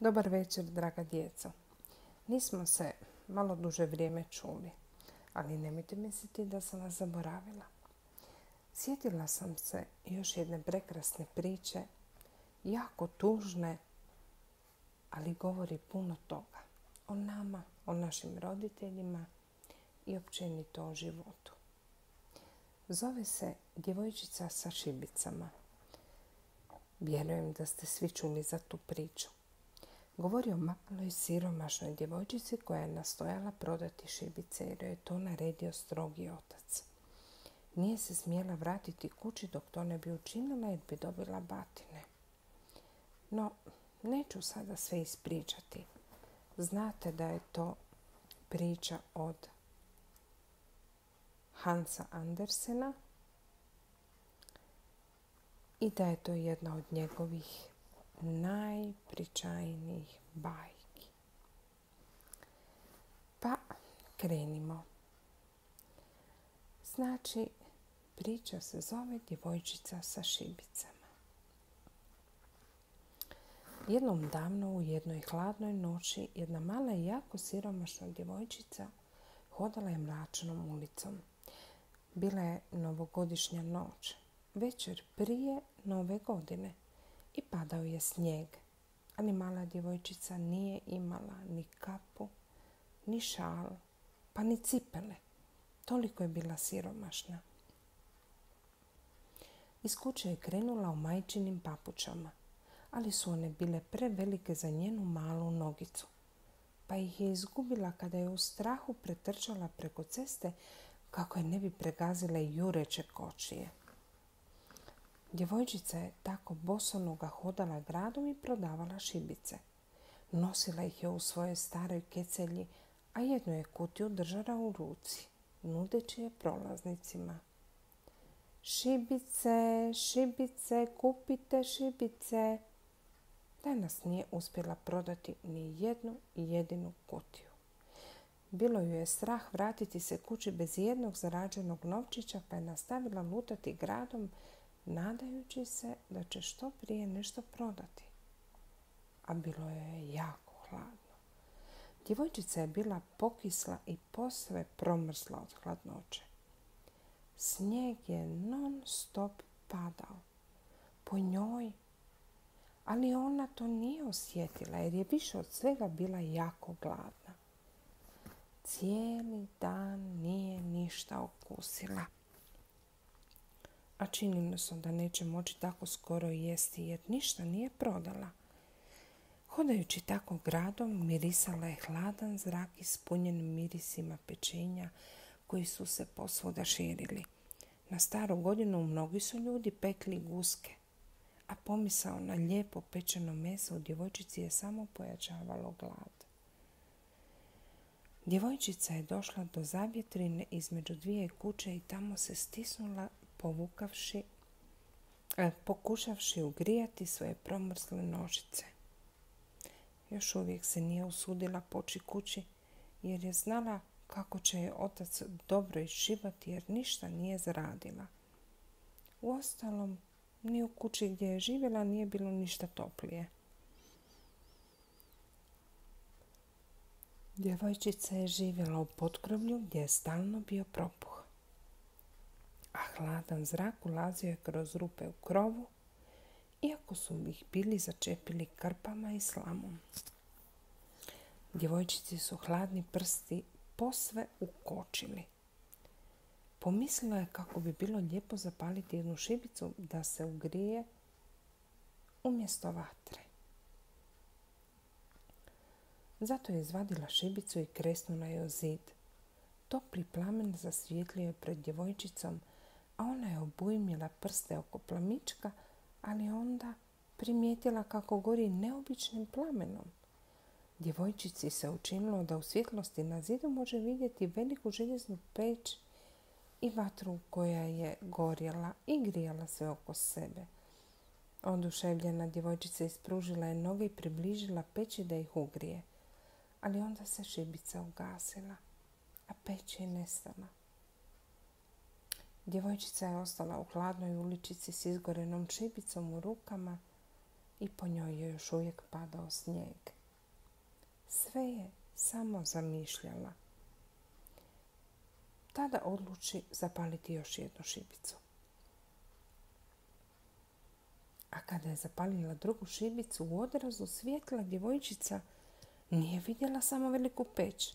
Dobar večer, draga djeco. Nismo se malo duže vrijeme čuli, ali nemojte misliti da sam vas zaboravila. Sjetila sam se još jedne prekrasne priče, jako tužne, ali govori puno toga. O nama, o našim roditeljima i općenito o životu. Zove se Djevojčica sa šibicama. Vjerujem da ste svi čuli za tu priču. Govori o maloj siromašnoj djevojčici koja je nastojala prodati šibice jer je to naredio strogi otac. Nije se smjela vratiti kući dok to ne bi učinila jer bi dobila batine. No, neću sada sve ispričati. Znate da je to priča od Hansa Andersena i da je to jedna od njegovih najpričajnijih bajki. Pa krenimo. Znači, priča se zove Djevojčica sa šibicama. Jednom davno u jednoj hladnoj noći jedna mala i jako siromašna djevojčica hodala je mračnom ulicom. Bila je novogodišnja noć, večer prije nove godine. I padao je snijeg, ali mala djevojčica nije imala ni kapu, ni šal, pa ni cipele. Toliko je bila siromašna. Iz kuće je krenula u majčinim papučama, ali su one bile prevelike za njenu malu nogicu, pa ih je izgubila kada je u strahu pretrčala preko ceste kako je ne bi pregazile jureće kočije. Djevojčica je tako bosonoga hodala gradom i prodavala šibice. Nosila ih je u svojoj staroj kecelji, a jednu je kutiju držala u ruci, nudeći je prolaznicima. Šibice, šibice, kupite šibice. Danas nije uspjela prodati ni jednu jedinu kutiju. Bilo ju je strah vratiti se kući bez jednog zarađenog novčića, pa je nastavila lutati gradom, nadajući se da će što prije nešto prodati. A bilo je jako hladno. Djevojčica je bila pokisla i posve promrsla od hladnoće. Snijeg je non stop padao po njoj, ali ona to nije osjetila jer je više od svega bila jako gladna. Cijeli dan nije ništa okusila. A činilo se da neće moći tako skoro jesti jer ništa nije prodala. Hodajući tako gradom, mirisala je hladan zrak ispunjen mirisima pečenja koji su se posvuda širili. Na staru godinu mnogi su ljudi pekli guske, a pomisao na lijepo pečeno meso u djevojčici je samo pojačavalo glad. Djevojčica je došla do zavjetrine između dvije kuće i tamo se stisnula pokušavši ugrijati svoje promrsle nožice. Još uvijek se nije usudila poći kući jer je znala kako će je otac dobro iščivati jer ništa nije zaradila. Uostalom, ni u kući gdje je živjela nije bilo ništa toplije. Djevojčica je živjela u potkrovlju gdje je stalno bio propuh, a hladan zrak ulazio je kroz rupe u krovu, iako su ih bili začepili krpama i slamom. Djevojčici su hladni prsti posve ukočili. Pomislila je kako bi bilo lijepo zapaliti jednu šibicu da se ugrije umjesto vatre. Zato je izvadila šibicu i kresnula je o zid. Topli plamen zasvijetlio je pred djevojčicom, a ona je obujmila prste oko plamička, ali onda primijetila kako gori neobičnim plamenom. Djevojčici se učinilo da u svjetlosti na zidu može vidjeti veliku željeznu peć i vatru koja je gorjela i grijala sve oko sebe. Oduševljena djevojčica ispružila je noge i približila peći da ih ugrije. Ali onda se šibica ugasila, a peć je nestala. Djevojčica je ostala u hladnoj uličici s izgorenom šibicom u rukama i po njoj je još uvijek padao snijeg. Sve je samo zamišljala. Tada odluči zapaliti još jednu šibicu. A kada je zapalila drugu šibicu, u odrazu svjetla djevojčica nije vidjela samo veliku peć,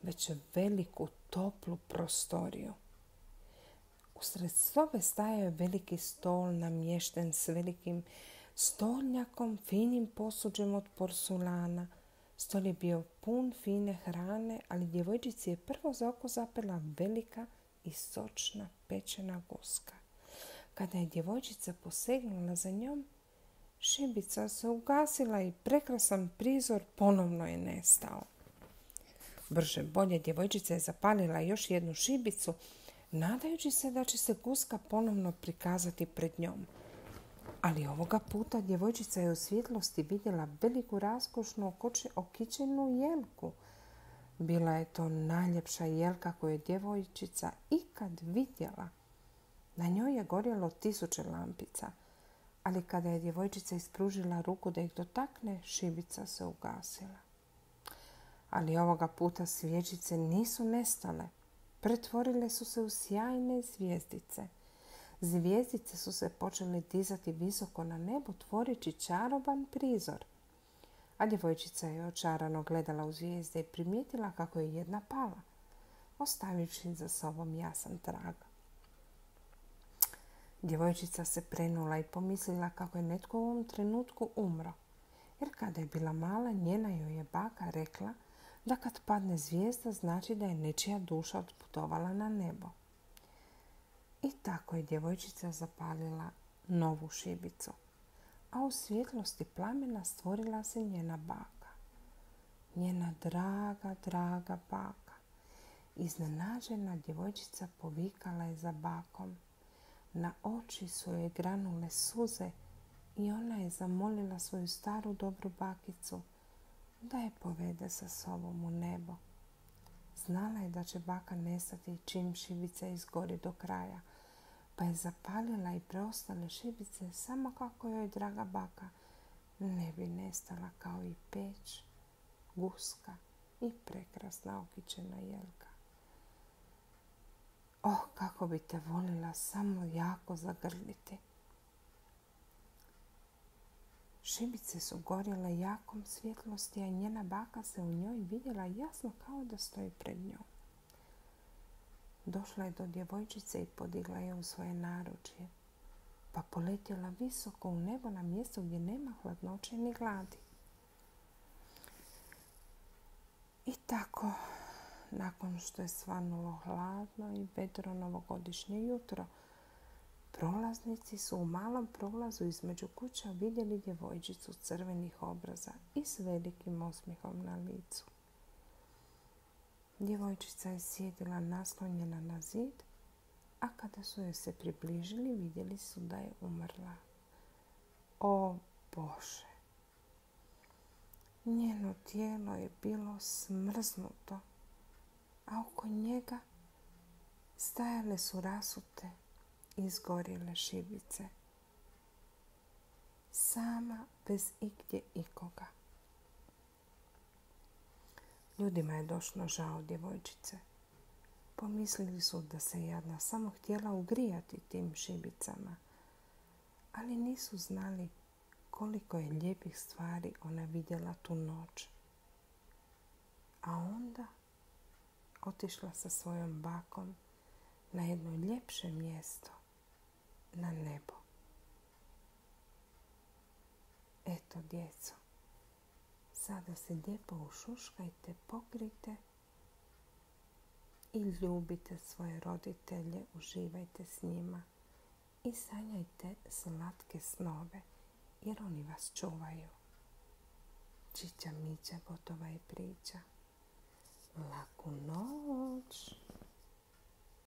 već veliku toplu prostoriju. Usred sobe stajao je veliki stol namješten s velikim stolnjakom, finim posuđem od porculana. Stol je bio pun fine hrane, ali djevojčici je prvo za oko zapela velika i sočna pečena guska. Kada je djevojčica posegnula za njom, šibica se ugasila i prekrasan prizor ponovno je nestao. Brže bolje djevojčica je zapalila još jednu šibicu, nadajući se da će se guska ponovno prikazati pred njom. Ali ovoga puta djevojčica je u svjetlosti vidjela veliku raskošnu okićenu jelku. Bila je to najljepša jelka koju je djevojčica ikad vidjela. Na njoj je gorjelo 1000 lampica, ali kada je djevojčica ispružila ruku da ih dotakne, šibica se ugasila. Ali ovoga puta svjećice nisu nestale. Pretvorile su se u sjajne zvijezdice. Zvijezdice su se počele dizati visoko na nebo, tvoreći čaroban prizor. A djevojčica je očarano gledala u zvijezde i primijetila kako je jedna pala, ostavivši za sobom jasan trag. Djevojčica se prenula i pomislila kako je netko u ovom trenutku umro. Jer kada je bila mala, njena joj je baka rekla da kad padne zvijezda znači da je nečija duša otputovala na nebo. I tako je djevojčica zapalila novu šibicu, a u svjetlosti plamena stvorila se njena baka. Njena draga baka. Iznenađena djevojčica povikala je za bakom. Na oči su joj granule suze i ona je zamolila svoju staru dobru bakicu da je povede sa sobom u nebo. Znala je da će baka nestati čim šibica izgori do kraja, pa je zapalila i preostale šibice samo kako joj draga baka ne bi nestala kao i peć, guska i prekrasna okićena jelka. Oh, kako bi te volila samo jako zagrliti. Šibice su gorjele jakom svjetlosti, a njena baka se u njoj vidjela jasno kao da stoji pred njom. Došla je do djevojčice i podigla je u svoje naručje, pa poletjela visoko u nebo na mjesto gdje nema hladnoće ni gladi. I tako, nakon što je svanulo hladno i vedro novogodišnje jutro, prolaznici su u malom prolazu između kuća vidjeli djevojčicu crvenih obraza i s velikim osmijehom na licu. Djevojčica je sjedila naslonjena na zid, a kada su joj se približili, vidjeli su da je umrla. O Bože! Njeno tijelo je bilo smrznuto, a oko njega stajale su rasute izgorjele šibice. Sama bez igdje ikoga. Ljudima je došlo žao djevojčice. Pomislili su da se jadna samo htjela ugrijati tim šibicama, ali nisu znali koliko je lijepih stvari ona vidjela tu noć. A onda otišla sa svojom bakom na jedno ljepše mjesto, na nebo. Eto, djeco, sada se lijepo ušuškajte, pokrijte i ljubite svoje roditelje, uživajte s njima i sanjajte slatke snove, jer oni vas čuvaju. Čića mića, gotova je priča. Laku noć!